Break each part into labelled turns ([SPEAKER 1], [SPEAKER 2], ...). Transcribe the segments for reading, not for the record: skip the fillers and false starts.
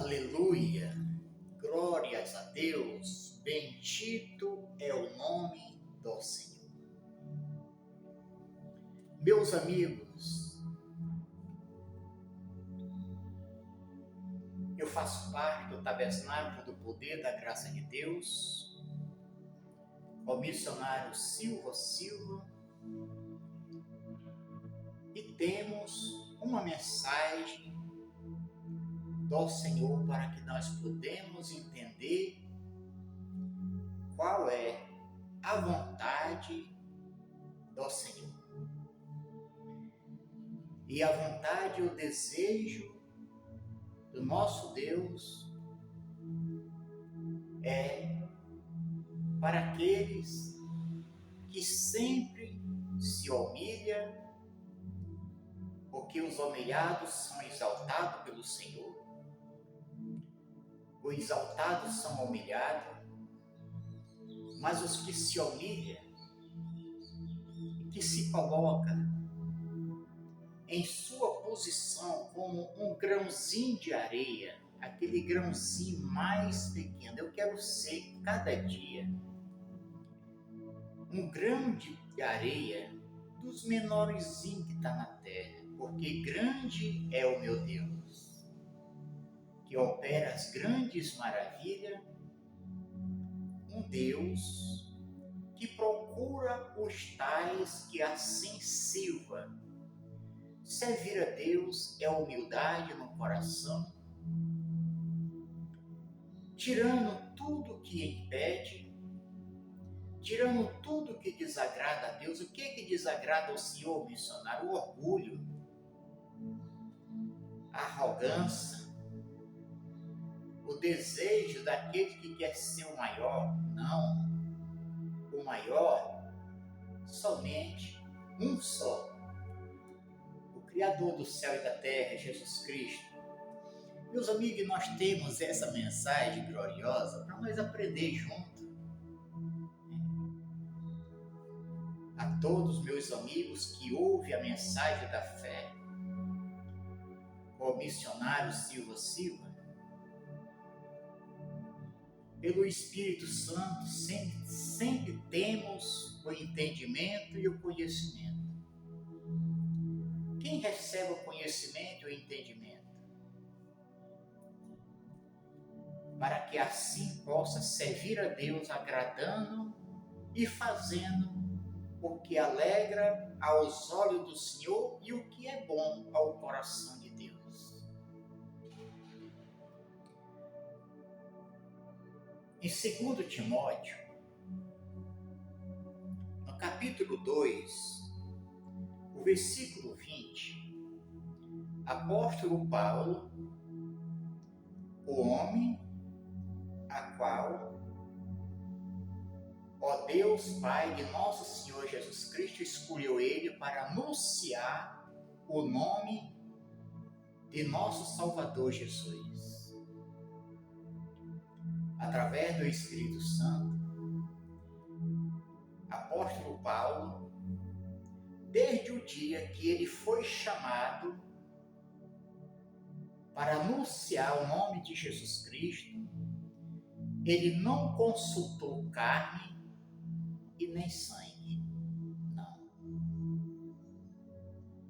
[SPEAKER 1] Aleluia! Glórias a Deus! Bendito é o nome do Senhor. Meus amigos, eu faço parte do Tabernáculo do Poder da Graça de Deus, o missionário Silva, e temos uma mensagem do Senhor para que nós podemos entender qual é a vontade do Senhor. E a vontade e o desejo do nosso Deus é para aqueles que sempre se humilham, porque os humilhados são exaltados pelo Senhor. Os exaltados são humilhados, mas os que se humilham, que se colocam em sua posição como um grãozinho de areia, aquele grãozinho mais pequeno. Eu quero ser cada dia um grão de areia dos menorzinhos que está na terra, porque grande é o meu Deus, que opera as grandes maravilhas, um Deus que procura os tais que assim sirva. Servir a Deus é humildade no coração, tirando tudo que impede, tirando tudo que desagrada a Deus. O que desagrada ao Senhor, missionário? O orgulho, a arrogância, o desejo daquele que quer ser o maior. Não, o maior somente um só, o Criador do céu e da terra, Jesus Cristo. Meus amigos, nós temos essa mensagem gloriosa para nós aprender juntos. A todos meus amigos que ouvem a mensagem da fé, o missionário Silva, pelo Espírito Santo, sempre temos o entendimento e o conhecimento. Quem recebe o conhecimento e o entendimento? Para que assim possa servir a Deus, agradando e fazendo o que alegra aos olhos do Senhor e o que é bom ao coração de Deus. Em 2 Timóteo, no capítulo 2, o versículo 20, apóstolo Paulo, o homem a qual ó Deus Pai de nosso Senhor Jesus Cristo escolheu ele para anunciar o nome de nosso Salvador Jesus. Através do Espírito Santo, apóstolo Paulo, desde o dia que ele foi chamado para anunciar o nome de Jesus Cristo, ele não consultou carne e nem sangue, não.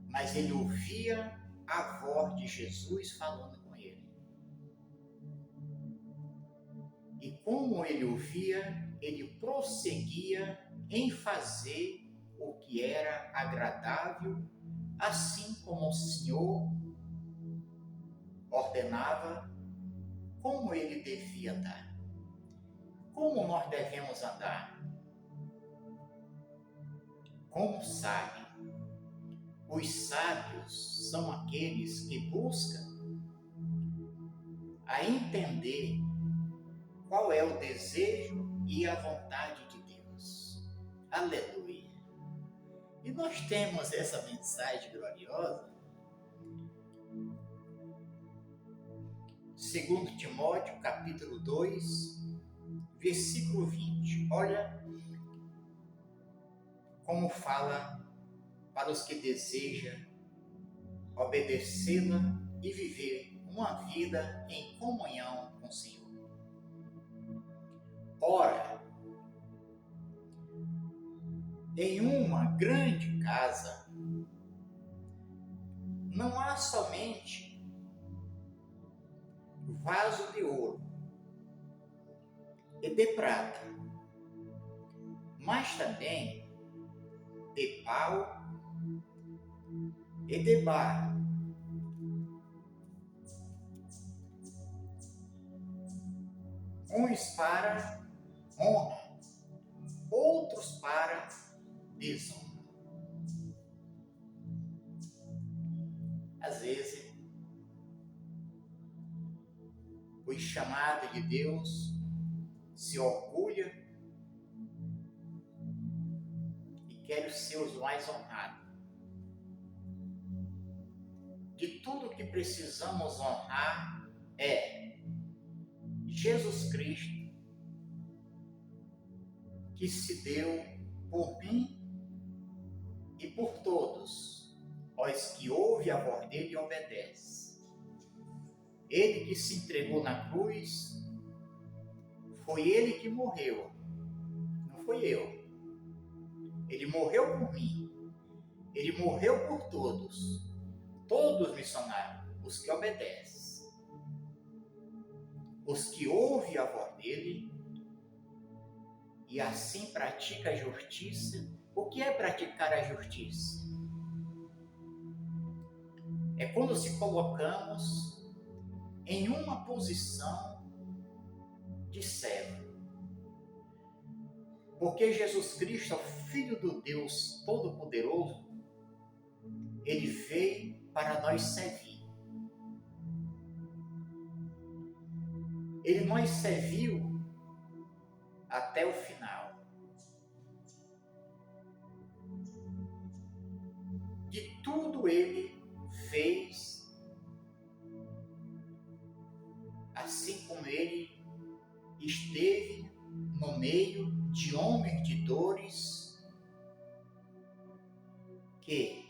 [SPEAKER 1] Mas ele ouvia a voz de Jesus falando com ele. E como ele ouvia, ele prosseguia em fazer o que era agradável, assim como o Senhor ordenava como ele devia andar. Como nós devemos andar? Como sábio. Os sábios são aqueles que buscam a entender qual é o desejo e a vontade de Deus. Aleluia! E nós temos essa mensagem gloriosa, 2 Timóteo, capítulo 2, versículo 20. Olha como fala para os que desejam obedecê-la e viver uma vida em comunhão com o Senhor. Ora, em uma grande casa não há somente vaso de ouro e de prata, mas também de pau e de barro. Uns para honra, outros para desonra. Às vezes, o chamado de Deus se orgulha e quer ser os mais honrados. De tudo que precisamos honrar é Jesus Cristo, que se deu por mim e por todos, os que ouvem a voz dele e obedecem. Ele que se entregou na cruz, foi ele que morreu, não foi eu. Ele morreu por mim, ele morreu por todos. Todos missionários, os que obedecem, os que ouvem a voz dele e assim praticam a justiça. O que é praticar a justiça? É quando se colocamos em uma posição de servo. Porque Jesus Cristo é o Filho do Deus Todo-Poderoso, ele veio para nós servir. Ele nos serviu até o final. De tudo ele fez, assim como ele esteve no meio de homens de dores que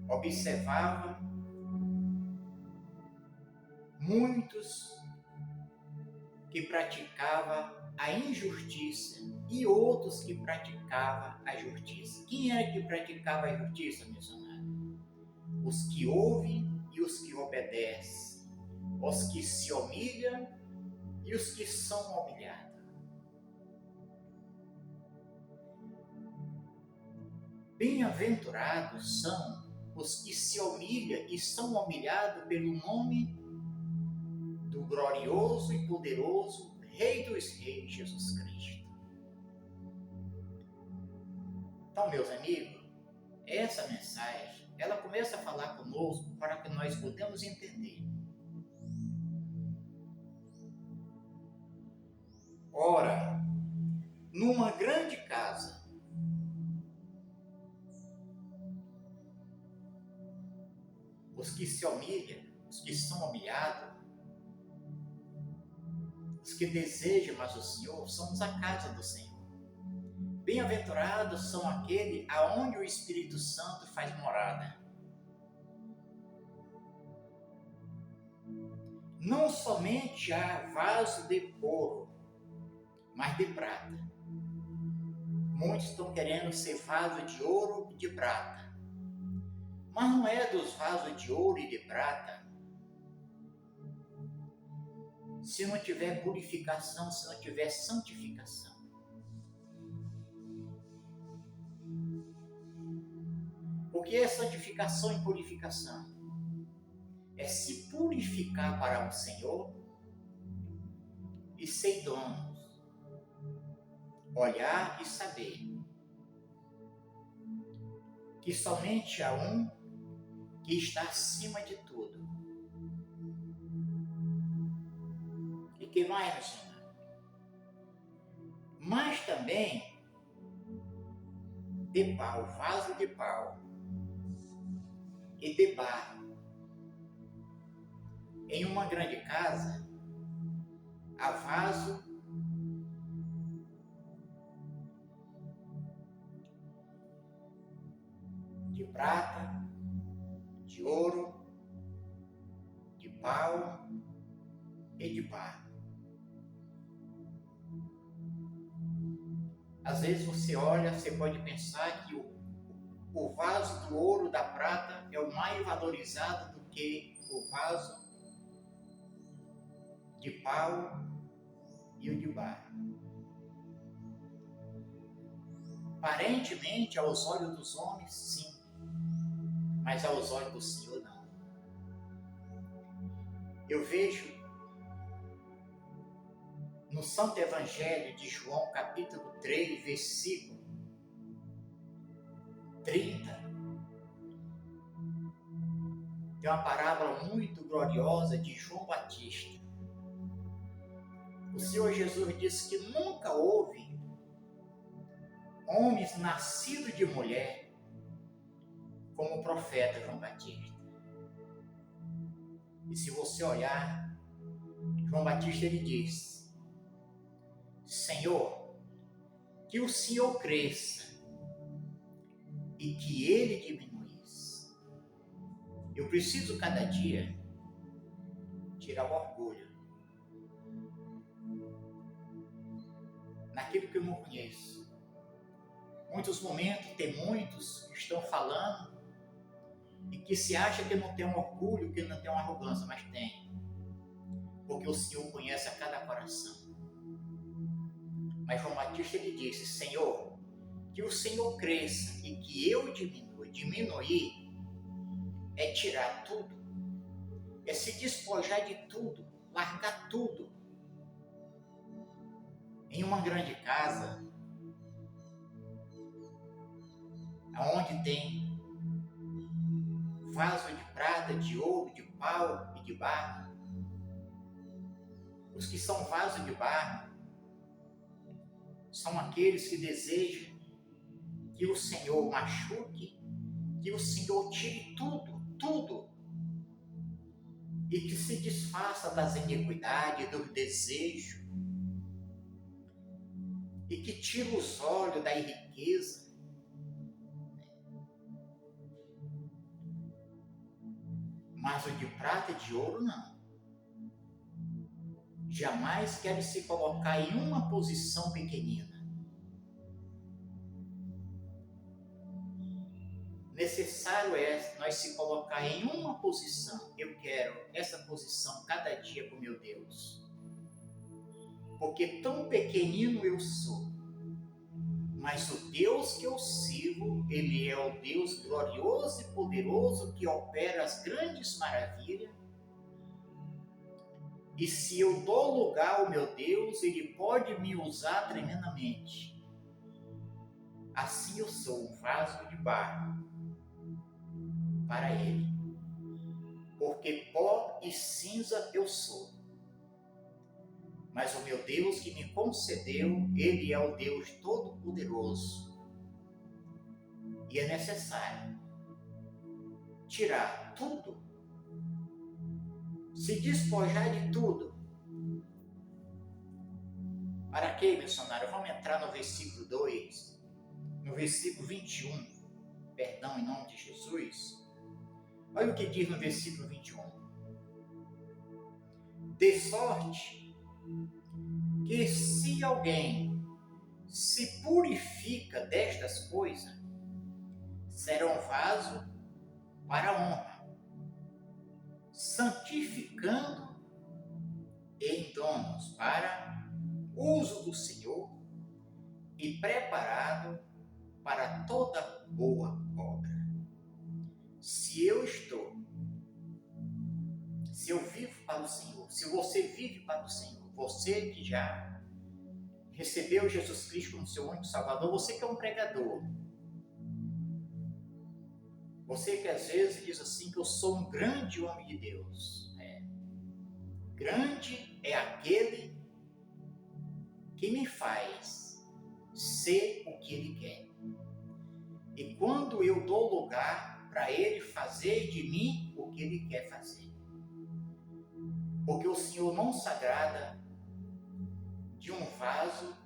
[SPEAKER 1] observava muitos que praticavam a injustiça e outros que praticavam a justiça. Quem era que praticava a justiça, missionário? Os que ouvem e os que obedecem, os que se humilham e os que são humilhados. Bem-aventurados são os que se humilham e são humilhados pelo nome do glorioso e poderoso Rei dos Reis, Jesus Cristo. Então, meus amigos, essa mensagem, ela começa a falar conosco para que nós podemos entender. Ora, numa grande casa, os que se humilham, os que são humilhados, os que desejam mais o Senhor, somos a casa do Senhor. Bem-aventurados são aqueles aonde o Espírito Santo faz morada. Não somente há vaso de ouro, mas de prata. Muitos estão querendo ser vaso de ouro e de prata. Mas não é dos vasos de ouro e de prata se não tiver purificação, se não tiver santificação. O que é santificação e purificação? É se purificar para o Senhor e ser idôneos, olhar e saber que somente há um que está acima de tudo. E que mais, meu Senhor? Mas também de pau, vaso de pau e de barro. Em uma grande casa, há vaso de prata, de ouro pau e de barro. Às vezes você olha, você pode pensar que o vaso do ouro, da prata, é o mais valorizado do que o vaso de pau e o de barro. Aparentemente, aos olhos dos homens, sim, mas aos olhos do Senhor, não. Eu vejo no Santo Evangelho de João, capítulo 3, versículo 30, tem uma parábola muito gloriosa de João Batista. O Senhor Jesus disse que nunca houve homens nascidos de mulher como o profeta João Batista. E se você olhar, João Batista ele diz: Senhor, que o Senhor cresça e que ele diminuísse. Eu preciso cada dia tirar o orgulho naquilo que eu não conheço. Muitos momentos tem muitos que estão falando e que se acha que não tem um orgulho, que não tem uma arrogância, mas tem. Porque o Senhor conhece a cada coração. Mas João Batista ele disse: Senhor, que o Senhor cresça e que eu diminua. Diminuir é tirar tudo, é se despojar de tudo, largar tudo. Em uma grande casa, onde tem vaso de prata, de ouro, de pau e de barro, os que são vasos de barro são aqueles que desejam que o Senhor machuque, que o Senhor tire tudo, e que se desfaça das iniquidades, do desejo, e que tire os olhos da riqueza. Mas o de prata e de ouro não. Jamais quer se colocar em uma posição pequenina. Necessário é nós se colocar em uma posição. Eu quero essa posição cada dia com meu Deus. Porque tão pequenino eu sou. Mas o Deus que eu sirvo, Ele é o Deus glorioso e poderoso que opera as grandes maravilhas. E se eu dou lugar ao meu Deus, Ele pode me usar tremendamente. Assim eu sou um vaso de barro para Ele. Porque pó e cinza eu sou. Mas o meu Deus que me concedeu, Ele é o Deus Todo-Poderoso. E é necessário tirar tudo, se despojar de tudo. Para quê, missionário? Vamos entrar no versículo 2, no versículo 21, perdão, em nome de Jesus. Olha o que diz no versículo 21. De sorte que se alguém se purifica destas coisas, será um vaso para a honra, santificando em dons para uso do Senhor e preparado para toda boa obra. Se eu vivo para o Senhor, se você vive para o Senhor, você que já recebeu Jesus Cristo como seu único Salvador, você que é um pregador, você que às vezes diz assim, que eu sou um grande homem de Deus. Grande é aquele que me faz ser o que Ele quer. E quando eu dou lugar para Ele fazer de mim o que Ele quer fazer. Porque o Senhor não se agrada de um vaso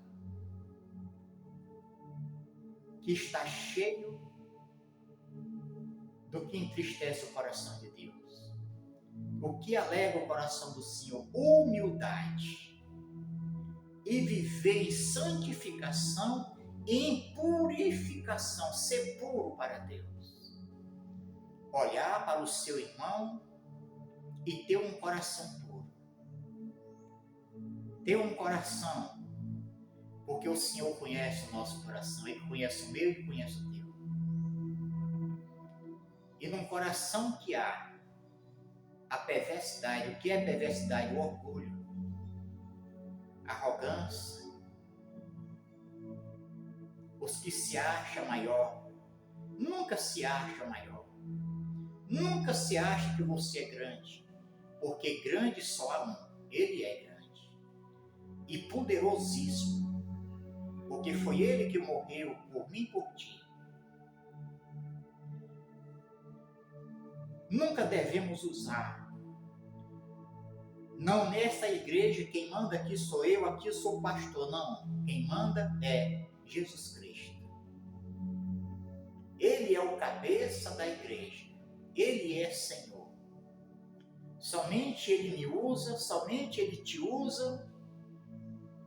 [SPEAKER 1] que está cheio do que entristece o coração de Deus. o que alega o coração do Senhor? Humildade. E viver em santificação e em purificação, ser puro para Deus. Olhar para o seu irmão e ter um coração puro. Ter um coração, porque o Senhor conhece o nosso coração, Ele conhece o meu e conhece o teu. E num coração que há a perversidade, o que é perversidade? O orgulho, a arrogância, os que se acham maior, nunca se acha maior, nunca se acha que você é grande, porque grande só há um, Ele é grande, e poderosíssimo, porque foi Ele que morreu por mim e por ti. Nunca devemos usar, não, nessa igreja quem manda aqui sou eu, aqui sou o pastor, não, quem manda é Jesus Cristo. Ele é o cabeça da igreja, Ele é Senhor. Somente Ele me usa, somente Ele te usa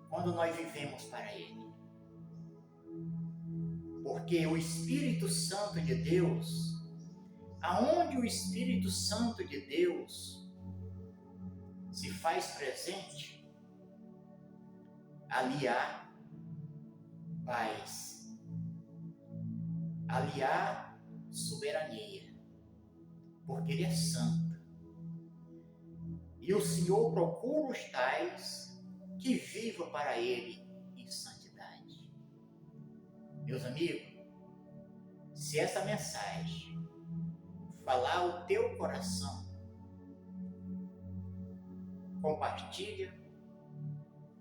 [SPEAKER 1] quando nós vivemos para Ele. Porque o Espírito Santo de Deus, aonde o Espírito Santo de Deus se faz presente, ali há paz, ali há soberania, porque Ele é santo. E o Senhor procura os tais que vivam para Ele em santidade. Meus amigos, se essa mensagem falar o teu coração, compartilha,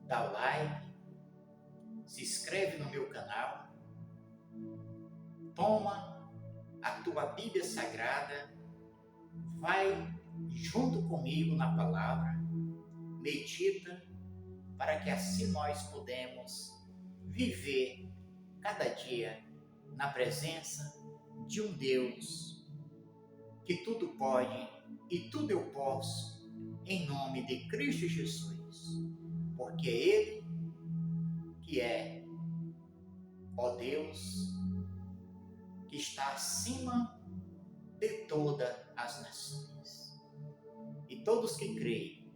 [SPEAKER 1] dá o like, se inscreve no meu canal, toma a tua Bíblia Sagrada, vai junto comigo na palavra, medita, para que assim nós podemos viver cada dia na presença de um Deus que tudo pode e tudo eu posso, em nome de Cristo Jesus, porque é Ele que é, ó Deus, que está acima de todas as nações. E todos que creem,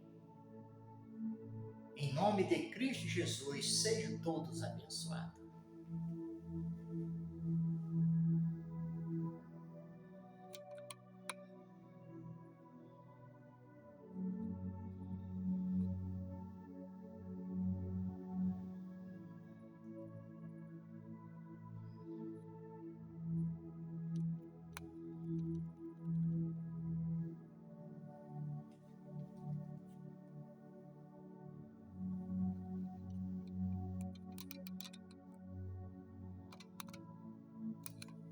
[SPEAKER 1] em nome de Cristo Jesus, sejam todos abençoados.